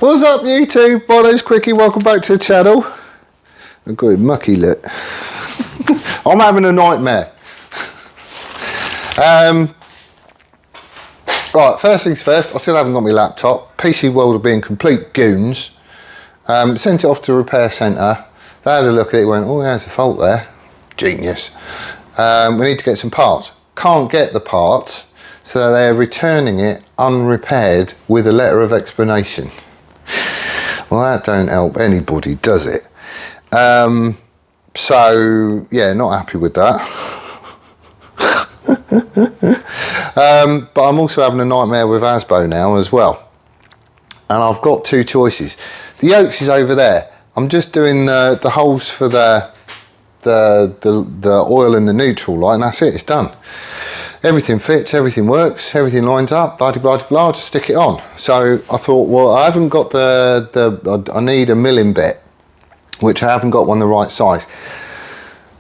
What's up YouTube? My name's Quickie, welcome back to the channel. I've got it mucky lit. I'm having a nightmare. Right, first things first, I still haven't got my laptop. PC World are being complete goons. Sent it off to repair centre. They had a look at it and went, oh, there's a fault there. Genius. We need to get some parts. Can't get the parts, so they're returning it unrepaired with a letter of explanation. Well, that don't help anybody, does it? So, yeah, not happy with that. But I'm also having a nightmare with ASBO now as well. And I've got two choices. The yokes is over there. I'm just doing the holes for the oil and the neutral light, and that's it, it's done. Everything fits, everything works, everything lines up, blah, blah, blah, blah, just stick it on. So I thought, well, I haven't got I need a milling bit, which I haven't got one the right size.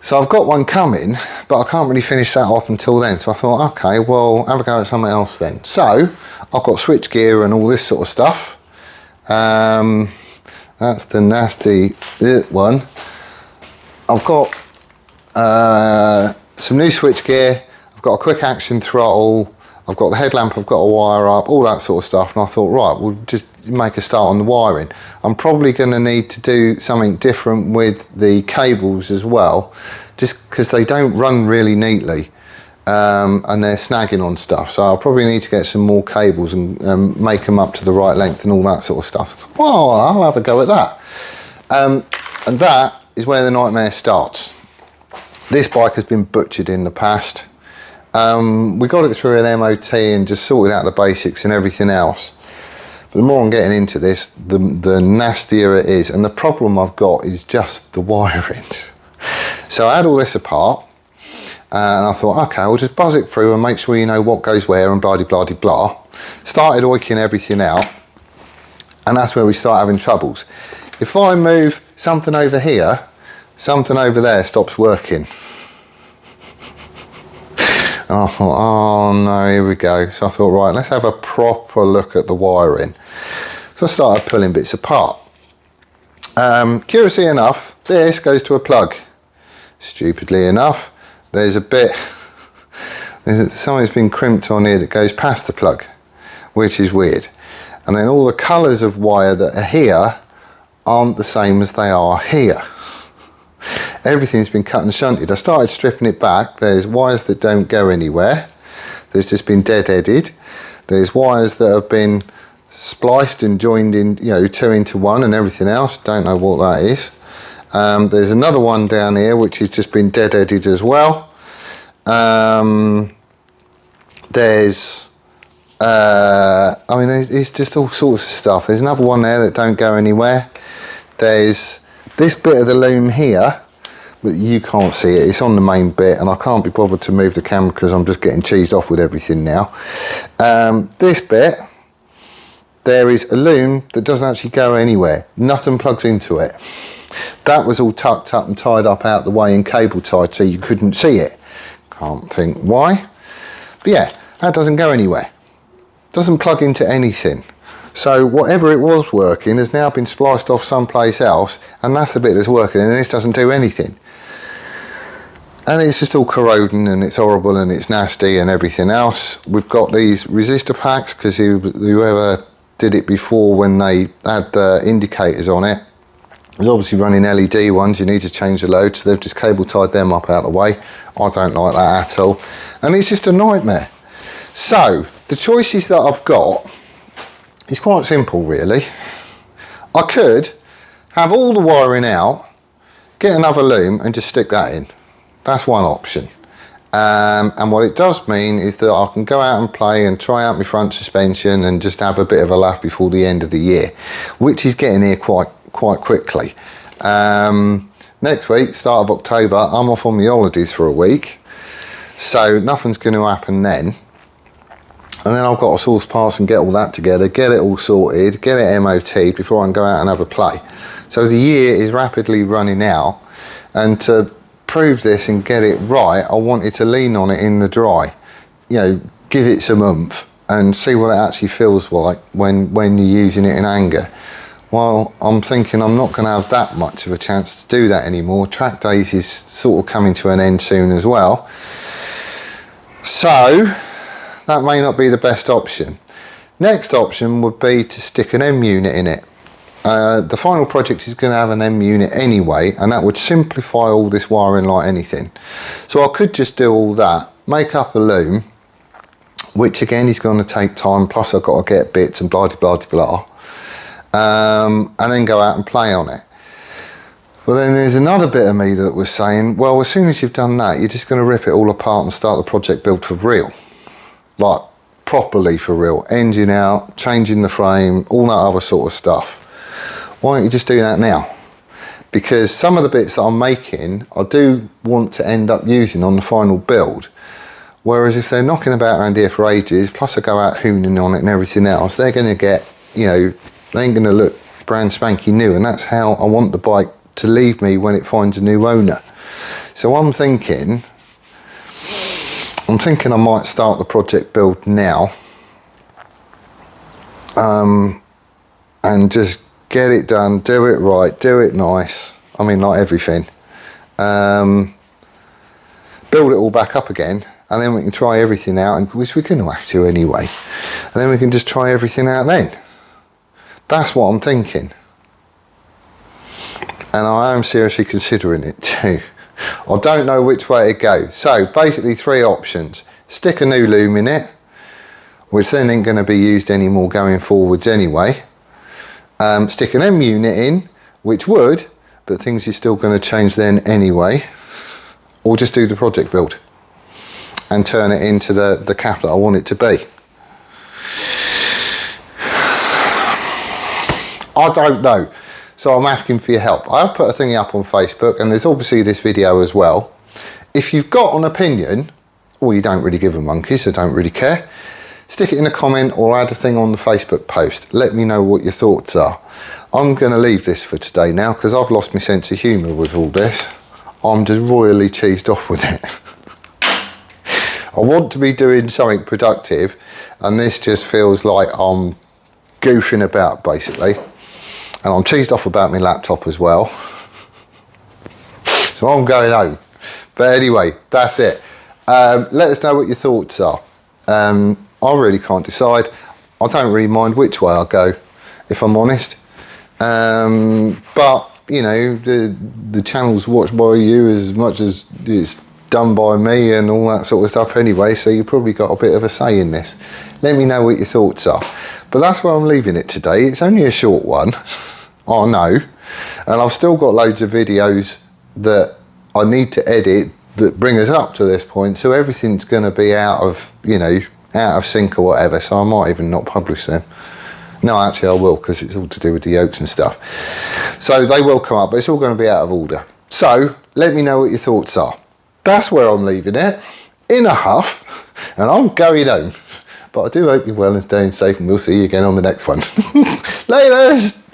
So I've got one coming, but I can't really finish that off until then. So I thought, okay, well, have a go at something else then. So I've got switch gear and all this sort of stuff. That's the nasty one. I've got some new switch gear. I've got a quick action throttle, I've got the headlamp, I've got a wire up, all that sort of stuff, and I thought, right, we'll just make a start on the wiring. I'm probably going to need to do something different with the cables as well, just because they don't run really neatly, and they're snagging on stuff, so I'll probably need to get some more cables and make them up to the right length and all that sort of stuff. Well, I'll have a go at that. And that is where the nightmare starts. This bike has been butchered in the past. We got it through an MOT and just sorted out the basics and everything else. But the more I'm getting into this, the nastier it is. And the problem I've got is just the wiring. So I had all this apart and I thought, okay, I'll just buzz it through and make sure you know what goes where and blah, blah, blah, blah. Started oiking everything out, and that's where we start having troubles. If I move something over here, something over there stops working. And I thought, oh no, here we go. So I thought, right, let's have a proper look at the wiring. So I started pulling bits apart. Curiously enough, this goes to a plug. Stupidly enough, there's a bit, something's been crimped on here that goes past the plug, which is weird. And then all the colours of wire that are here aren't the same as they are here. Everything's been cut and shunted. I started stripping it back. There's wires that don't go anywhere. There's just been dead-headed. There's wires that have been spliced and joined in, you know, 2 into 1 and everything else. Don't know what that is. There's another one down here which has just been dead-headed as well. There's it's just all sorts of stuff. There's another one there that don't go anywhere. There's this bit of the loom here, but you can't see it. It's on the main bit, and I can't be bothered to move the camera because I'm just getting cheesed off with everything now. This bit, there is a loom that doesn't actually go anywhere. Nothing plugs into it. That was all tucked up and tied up out the way and cable tied so you couldn't see it. Can't think why. But yeah, that doesn't go anywhere. Doesn't plug into anything. So whatever it was working has now been spliced off someplace else, and that's the bit that's working, and this doesn't do anything. And it's just all corroding, and it's horrible, and it's nasty, and everything else. We've got these resistor packs, because whoever did it before, when they had the indicators on it, was obviously running LED ones. You need to change the load, so they've just cable tied them up out of the way. I don't like that at all, and it's just a nightmare. So the choices that I've got, it's quite simple really. I could have all the wiring out, get another loom and just stick that in. That's one option. And what it does mean is that I can go out and play and try out my front suspension and just have a bit of a laugh before the end of the year, which is getting here quite quickly. Next week, start of October, I'm off on the holidays for a week, so nothing's going to happen then. And then I've got to source parts and get all that together, get it all sorted, get it MOT'd before I can go out and have a play. So the year is rapidly running out, and to prove this and get it right, I wanted to lean on it in the dry, you know, give it some oomph and see what it actually feels like when you're using it in anger. Well, I'm thinking I'm not going to have that much of a chance to do that anymore. Track days is sort of coming to an end soon as well. So that may not be the best option. Next option would be to stick an M unit in it. The final project is going to have an M unit anyway, and that would simplify all this wiring like anything. So I could just do all that, make up a loom, which again is going to take time, plus I've got to get bits and blah blah blah, and then go out and play on it. Well, then there's another bit of me that was saying, well, as soon as you've done that, you're just going to rip it all apart and start the project build for real, like properly for real, engine out, changing the frame, all that other sort of stuff. Why don't you just do that now? Because some of the bits that I'm making, I do want to end up using on the final build. Whereas if they're knocking about around here for ages, plus I go out hooning on it and everything else, they're going to get, you know, they ain't going to look brand spanky new, and that's how I want the bike to leave me when it finds a new owner. So I'm thinking I might start the project build now, and just get it done, do it right, do it nice. I mean, like everything. Build it all back up again, and then we can try everything out, and which we're going to have to anyway. And then we can just try everything out then. That's what I'm thinking. And I am seriously considering it too. I don't know which way to go. So basically 3 options. Stick a new loom in it, which then ain't going to be used anymore going forwards anyway. Stick an M unit in, which would, but things are still going to change then anyway. Or just do the project build and turn it into the calf that I want it to be. I don't know. So I'm asking for your help. I've put a thingy up on Facebook, and there's obviously this video as well. If you've got an opinion, or you don't really give a monkey, so don't really care, stick it in a comment or add a thing on the Facebook post. Let me know what your thoughts are. I'm going to leave this for today now because I've lost my sense of humour with all this. I'm just royally cheesed off with it. I want to be doing something productive, and this just feels like I'm goofing about basically. And I'm cheesed off about my laptop as well. So I'm going home. But anyway, that's it. Let us know what your thoughts are. I really can't decide. I don't really mind which way I go, if I'm honest. But, you know, the channel's watched by you as much as it's done by me and all that sort of stuff anyway, so you've probably got a bit of a say in this. Let me know what your thoughts are. But that's where I'm leaving it today. It's only a short one, I know, and I've still got loads of videos that I need to edit that bring us up to this point, so everything's going to be out of, you know, out of sync or whatever, so I might even not publish them. No, actually I will, because it's all to do with the yokes and stuff. So they will come up, but it's all going to be out of order. So let me know what your thoughts are. That's where I'm leaving it, in a huff, and I'm going home. But I do hope you're well and staying safe, and we'll see you again on the next one. Laters!